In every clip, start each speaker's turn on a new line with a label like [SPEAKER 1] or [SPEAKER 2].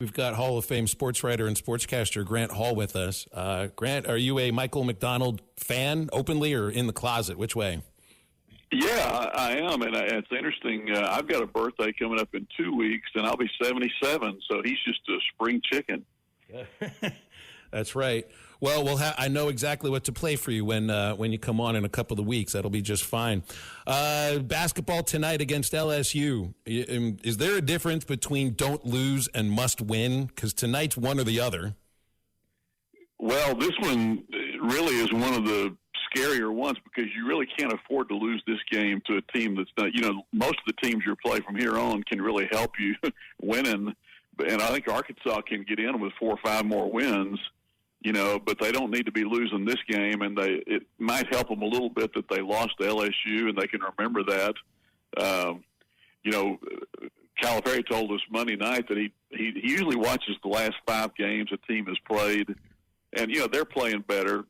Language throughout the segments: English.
[SPEAKER 1] We've got Hall of Fame sports writer and sportscaster Grant Hall with us. Grant, are you a Michael McDonald fan, openly or in the closet? Which way?
[SPEAKER 2] Yeah, I am, and it's interesting. I've got a birthday coming up in 2 weeks, and I'll be 77, so he's just a spring chicken.
[SPEAKER 1] That's right. Well, I know exactly what to play for you when you come on in a couple of weeks. That'll be just fine. Basketball tonight against LSU. Is there a difference between don't lose and must win? Because tonight's one or the other.
[SPEAKER 2] Well, this one really is one of the scarier ones because you really can't afford to lose this game to a team that's not, most of the teams you play from here on can really help you winning. And I think Arkansas can get in with 4 or 5 more wins, but they don't need to be losing this game. And it might help them a little bit that they lost to LSU, and they can remember that. Calipari told us Monday night that he usually watches the last 5 games a team has played. And, they're playing better.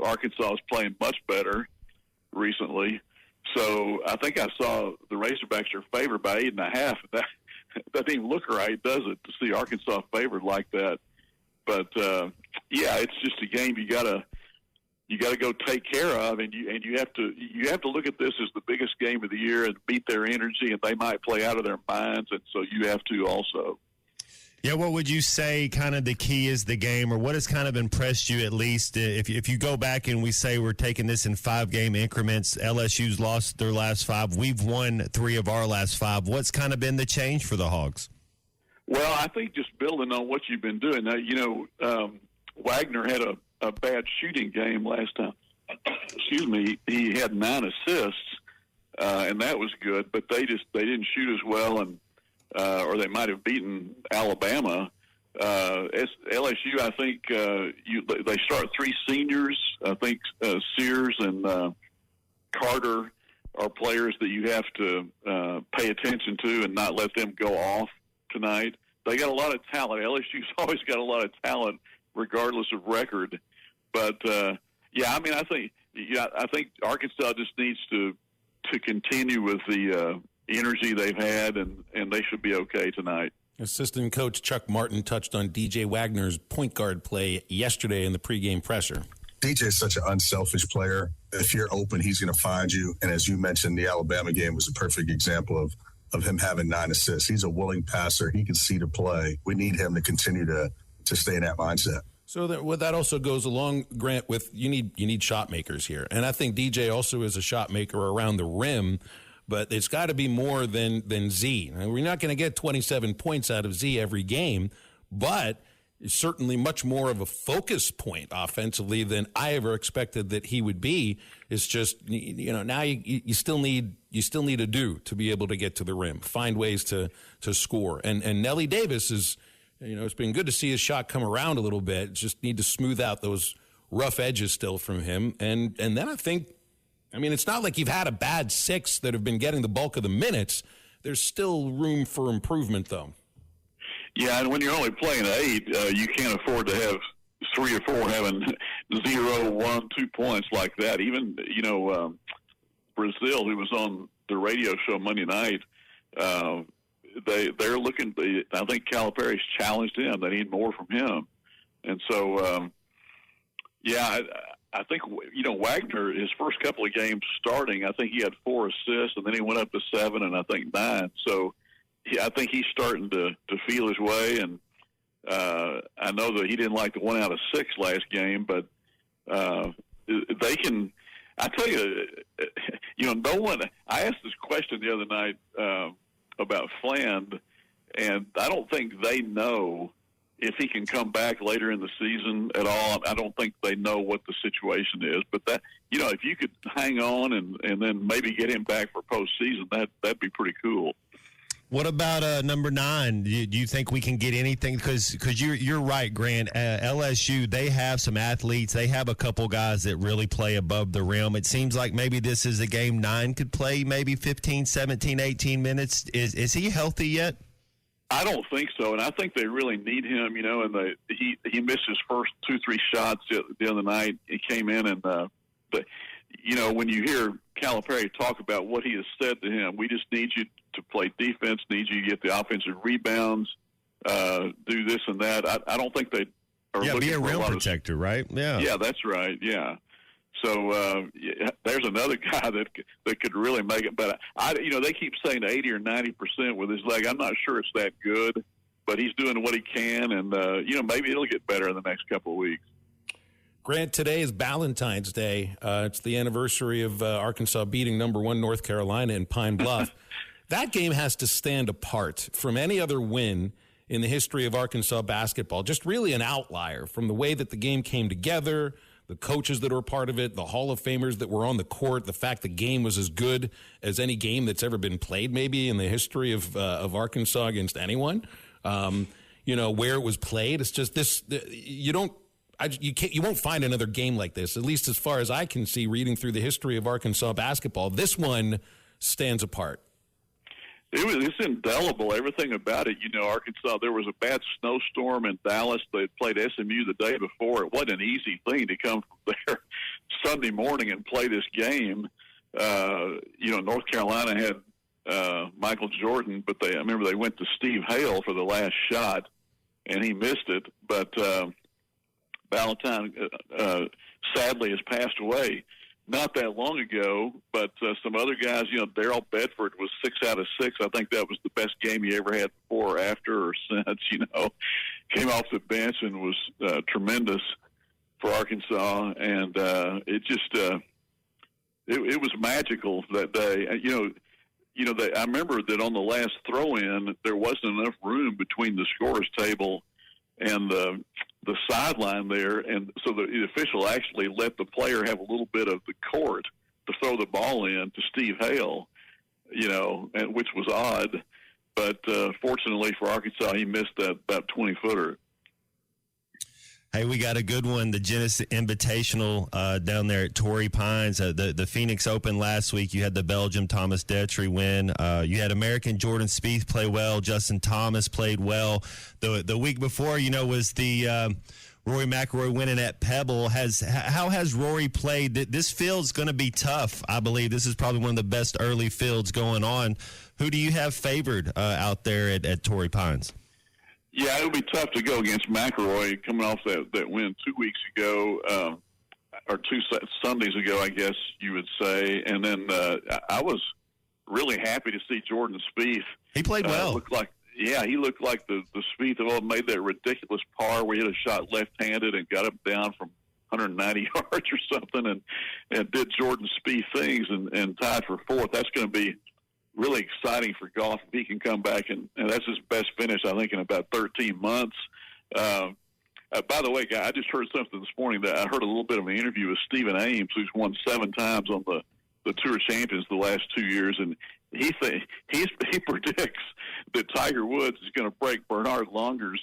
[SPEAKER 2] Arkansas is playing much better recently. So I think I saw the Razorbacks are favored by 8.5. That doesn't even look right, does it, to see Arkansas favored like that? But it's just a game you gotta go take care of, and you have to look at this as the biggest game of the year and beat their energy, and they might play out of their minds, and so you have to also.
[SPEAKER 3] Yeah, what would you say kind of the key is the game, or what has kind of impressed you at least? If you go back and we say we're taking this in 5-game increments, LSU's lost their last 5. We've won 3 of our last 5. What's kind of been the change for the Hogs?
[SPEAKER 2] Well, I think just building on what you've been doing. Now, Wagner had a bad shooting game last time. Excuse me. He had 9 assists, and that was good, but they didn't shoot as well, and or they might have beaten Alabama. LSU, I think they start 3 seniors. I think Sears and Carter are players that you have to pay attention to and not let them go off tonight. They got a lot of talent. LSU's always got a lot of talent, regardless of record. But I think Arkansas just needs to continue with the energy they've had, and they should be okay tonight.
[SPEAKER 1] Assistant coach Chuck Martin touched on DJ Wagner's point guard play yesterday in the pregame presser.
[SPEAKER 4] DJ is such an unselfish player. If you're open, he's going to find you. And as you mentioned, the Alabama game was a perfect example of him having 9 assists. He's a willing passer. He can see to play. We need him to continue to stay in that mindset.
[SPEAKER 1] So that also goes along, Grant, with you need shot makers here. And I think DJ also is a shot maker around the rim, but it's got to be more than Z. Now, we're not going to get 27 points out of Z every game, but it's certainly much more of a focus point offensively than I ever expected that he would be. It's just, now you still need a to be able to get to the rim, find ways to score. And Nelly Davis is, it's been good to see his shot come around a little bit. Just need to smooth out those rough edges still from him. And then I think, it's not like you've had a bad 6 that have been getting the bulk of the minutes. There's still room for improvement, though.
[SPEAKER 2] Yeah, and when you're only playing 8, you can't afford to have 3 or 4 having 0, 1, 2 points like that. Even, Brazil, who was on the radio show Monday night, they're looking. I think Calipari's challenged him. They need more from him, and so I think Wagner, his first couple of games starting, I think he had 4 assists, and then he went up to 7, and I think 9. So I think he's starting to feel his way, and I know that he didn't like the 1 out of 6 last game, but they can. I tell you, no one. I asked this question the other night about Fland, and I don't think they know if he can come back later in the season at all. I don't think they know what the situation is. But that, if you could hang on and then maybe get him back for postseason, that'd be pretty cool.
[SPEAKER 3] What about number 9? Do you think we can get anything? Because you're right, Grant. LSU, they have some athletes. They have a couple guys that really play above the rim. It seems like maybe this is a game 9 could play maybe 15, 17, 18 minutes. Is he healthy yet?
[SPEAKER 2] I don't think so, and I think they really need him. And he missed his first 2-3 shots the other night. He came in and when you hear Calipari talk about what he has said to him, we just need you to play defense, need you to get the offensive rebounds, do this and that. I don't think they are.
[SPEAKER 3] Yeah,
[SPEAKER 2] looking
[SPEAKER 3] be a
[SPEAKER 2] for
[SPEAKER 3] rim
[SPEAKER 2] lot
[SPEAKER 3] protector, right? Yeah.
[SPEAKER 2] Yeah, that's right. Yeah. So there's another guy that could really make it. But they keep saying 80 or 90% with his leg. I'm not sure it's that good, but he's doing what he can, and maybe it'll get better in the next couple of weeks.
[SPEAKER 1] Grant, today is Valentine's Day. It's the anniversary of Arkansas beating number 1 North Carolina in Pine Bluff. That game has to stand apart from any other win in the history of Arkansas basketball. Just really an outlier from the way that the game came together, the coaches that were part of it, the Hall of Famers that were on the court, the fact the game was as good as any game that's ever been played maybe in the history of Arkansas against anyone. Where it was played, it's just this. You won't find another game like this, at least as far as I can see reading through the history of Arkansas basketball. This one stands apart.
[SPEAKER 2] It's indelible, everything about it. Arkansas, there was a bad snowstorm in Dallas. They played SMU the day before. It wasn't an easy thing to come from there Sunday morning and play this game. North Carolina had Michael Jordan, but I remember they went to Steve Hale for the last shot, and he missed it. But Valentine, sadly, has passed away not that long ago, but some other guys, Darrell Bedford was 6 out of 6. I think that was the best game he ever had before or after or since, came off the bench and was tremendous for Arkansas. And it just, it was magical that day. I remember that on the last throw-in, there wasn't enough room between the scorer's table and the sideline there, and so the official actually let the player have a little bit of the court to throw the ball in to Steve Hale, and which was odd. But fortunately for Arkansas, he missed that about 20-footer.
[SPEAKER 3] Hey, we got a good one. The Genesis Invitational down there at Torrey Pines. The Phoenix Open last week. You had the Belgium Thomas Detry win. You had American Jordan Spieth play well. Justin Thomas played well. The week before, was the Rory McIlroy winning at Pebble. How has Rory played? This field's going to be tough, I believe. This is probably one of the best early fields going on. Who do you have favored out there at Torrey Pines?
[SPEAKER 2] Yeah, it'll be tough to go against McIlroy coming off that win 2 weeks ago, or 2 Sundays ago, I guess you would say. And then I was really happy to see Jordan Spieth.
[SPEAKER 3] He played well.
[SPEAKER 2] He looked like the Spieth that made that ridiculous par where he hit a shot left-handed and got up down from 190 yards or something, and did Jordan Spieth things and tied for 4th. That's going to be really exciting for golf if he can come back, and that's his best finish, I think, in about 13 months. By the way, guy, I just heard something this morning that I heard a little bit of an interview with Stephen Ames, who's won 7 times on the Tour Champions the last 2 years, and he predicts that Tiger Woods is going to break Bernhard Langer's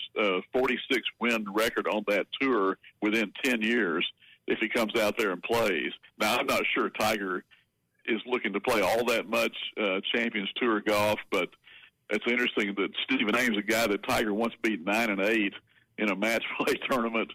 [SPEAKER 2] 46-win record on that tour within 10 years if he comes out there and plays. Now, I'm not sure Tiger is looking to play all that much Champions Tour golf, but it's interesting that Stephen Ames, a guy that Tiger once beat 9-8 in a match play tournament,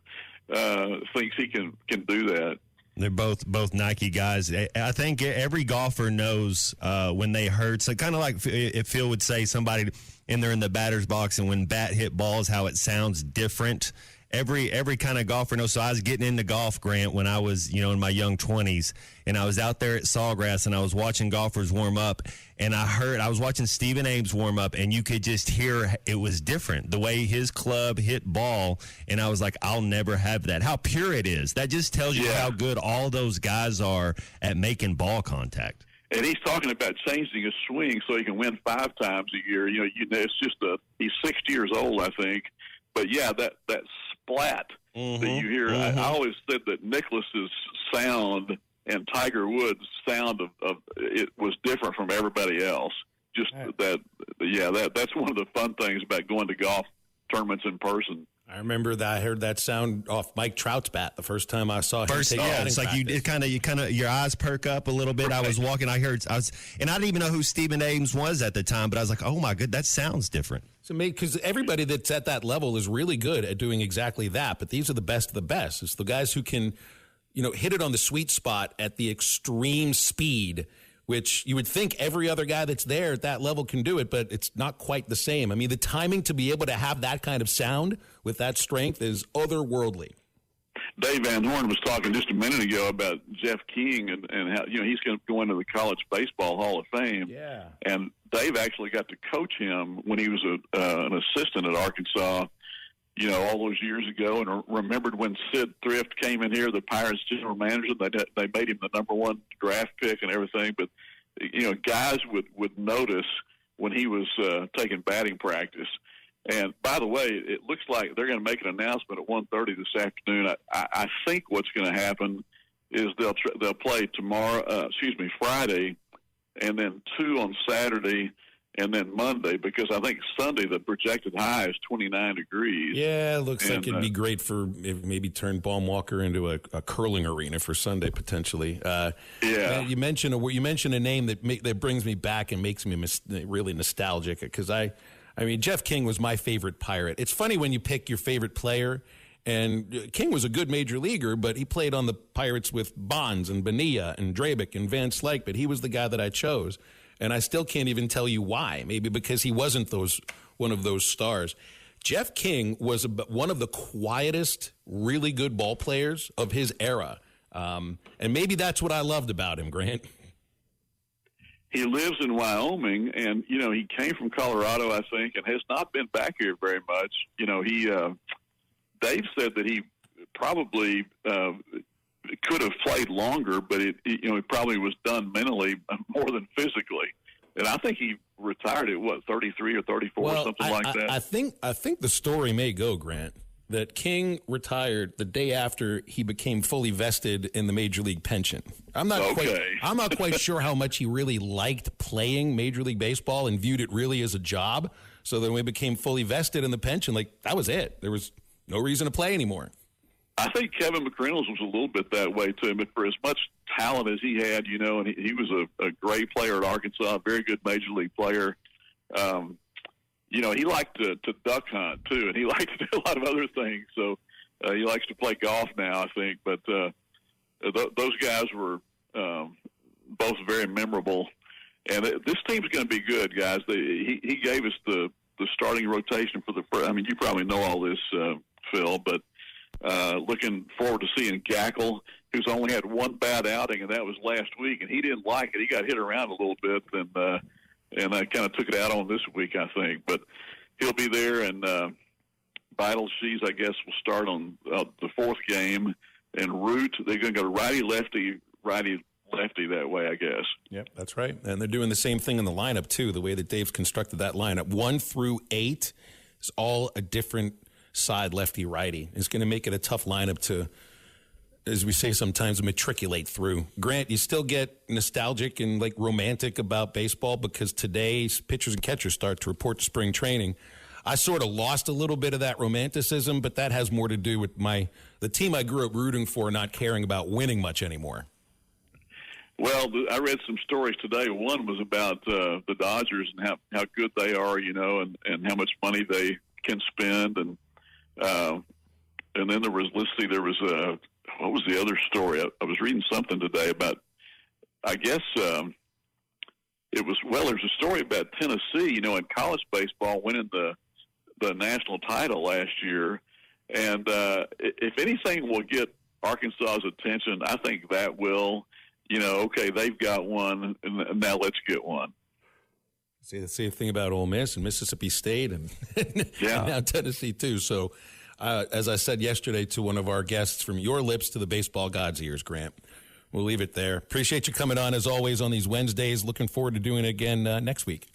[SPEAKER 2] thinks he can do that.
[SPEAKER 3] They're both Nike guys. I think every golfer knows when they hurt. So kind of like if Phil would say somebody in the batter's box, and when bat hit balls, how it sounds different. Every kind of golfer knows. So I was getting into golf, Grant, when I was, in my young 20s, and I was out there at Sawgrass, and I was watching golfers warm up, and I was watching Stephen Ames warm up, and you could just hear it was different, the way his club hit ball, and I was like, I'll never have that. How pure it is. That just tells you how good all those guys are at making ball contact.
[SPEAKER 2] And he's talking about changing his swing so he can win 5 times a year. It's just he's 60 years old, I think. But, yeah, that splat that you hear, I always said that Nicklaus's sound and Tiger Woods' sound of it was different from everybody else. Just that's one of the fun things about going to golf tournaments in person.
[SPEAKER 1] I remember that I heard that sound off Mike Trout's bat the first time I saw him. It's
[SPEAKER 3] like you kind of your eyes perk up a little bit. Right. I was walking, and I didn't even know who Stephen Ames was at the time, but I was like, oh my god, that sounds different.
[SPEAKER 1] So because everybody that's at that level is really good at doing exactly that, but these are the best of the best. It's the guys who can, hit it on the sweet spot at the extreme speed which you would think every other guy that's there at that level can do it, but it's not quite the same. I mean, the timing to be able to have that kind of sound with that strength is otherworldly.
[SPEAKER 2] Dave Van Horn was talking just a minute ago about Jeff King and how, he's going to go into the College Baseball Hall of Fame.
[SPEAKER 1] Yeah.
[SPEAKER 2] And Dave actually got to coach him when he was an assistant at Arkansas, all those years ago, and remembered when Sid Thrift came in here, the Pirates general manager. They made him the number one draft pick and everything. But, guys would notice when he was taking batting practice. And by the way, it looks like they're going to make an announcement at 1:30 this afternoon. I think what's going to happen is they'll play Friday, and then 2 on Saturday, and then Monday, because I think Sunday the projected high is 29 degrees.
[SPEAKER 1] Yeah, it looks like it'd be great for maybe turn Baum Walker into a curling arena for Sunday potentially.
[SPEAKER 2] Yeah,
[SPEAKER 1] you mentioned a name that brings me back and makes me really nostalgic, because I mean, Jeff King was my favorite Pirate. It's funny when you pick your favorite player, and King was a good major leaguer, but he played on the Pirates with Bonds and Bonilla and Drabick and Van Slyke, but he was the guy that I chose. And I still can't even tell you why. Maybe because he wasn't one of those stars. Jeff King was one of the quietest, really good ball players of his era. And maybe that's what I loved about him, Grant.
[SPEAKER 2] He lives in Wyoming, and, he came from Colorado, I think, and has not been back here very much. Dave said that he probably could have played longer, but he probably was done mentally more than physically. And I think he retired at 33 or 34 or something like that.
[SPEAKER 1] I think the story may go, Grant, that King retired the day after he became fully vested in the Major League pension. I'm not quite sure how much he really liked playing Major League Baseball and viewed it really as a job. So then when he became fully vested in the pension, that was it. There was no reason to play anymore.
[SPEAKER 2] I think Kevin McReynolds was a little bit that way too, but for as much talent as he had, and he was a great player at Arkansas, a very good Major League player. He liked to duck hunt too, and he liked to do a lot of other things. So he likes to play golf now, I think. But those guys were both very memorable. And this team's going to be good, guys. He gave us the starting rotation for you probably know all this, Phil, but looking forward to seeing Gackle, who's only had one bad outing, and that was last week, and he didn't like it. He got hit around a little bit, and I kind of took it out on this week, I think. But he'll be there, and Vital Shees, I guess, will start on the fourth game. And Root, they're going to go righty-lefty that way, I guess.
[SPEAKER 1] Yep, that's right. And they're doing the same thing in the lineup, too, the way that Dave's constructed that lineup. 1 through 8 is all a different side, lefty-righty. It's going to make it a tough lineup to, as we say sometimes, matriculate through. Grant, you still get nostalgic and romantic about baseball because today's pitchers and catchers start to report to spring training. I sort of lost a little bit of that romanticism, but that has more to do with the team I grew up rooting for not caring about winning much anymore.
[SPEAKER 2] Well, I read some stories today. One was about the Dodgers and how good they are, and how much money they can spend. And then there was, what was the other story? I was reading something today about, I guess there's a story about Tennessee, in college baseball winning the national title last year. And if anything will get Arkansas's attention, I think that will, okay, they've got one, and now let's get one.
[SPEAKER 1] See the same thing about Ole Miss and Mississippi State and now Tennessee too. So as I said yesterday to one of our guests, from your lips to the baseball god's ears, Grant. We'll leave it there. Appreciate you coming on as always on these Wednesdays. Looking forward to doing it again next week.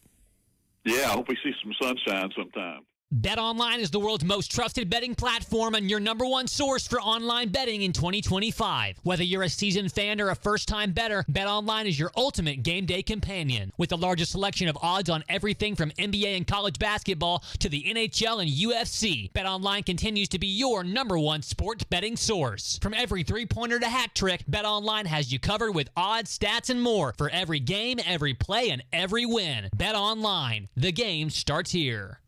[SPEAKER 2] Yeah, I hope we see some sunshine sometime.
[SPEAKER 5] BetOnline is the world's most trusted betting platform and your number one source for online betting in 2025. Whether you're a seasoned fan or a first-time bettor, BetOnline is your ultimate game day companion. With the largest selection of odds on everything from NBA and college basketball to the NHL and UFC, BetOnline continues to be your number one sports betting source. From every three-pointer to hat trick, BetOnline has you covered with odds, stats, and more for every game, every play, and every win. BetOnline, the game starts here.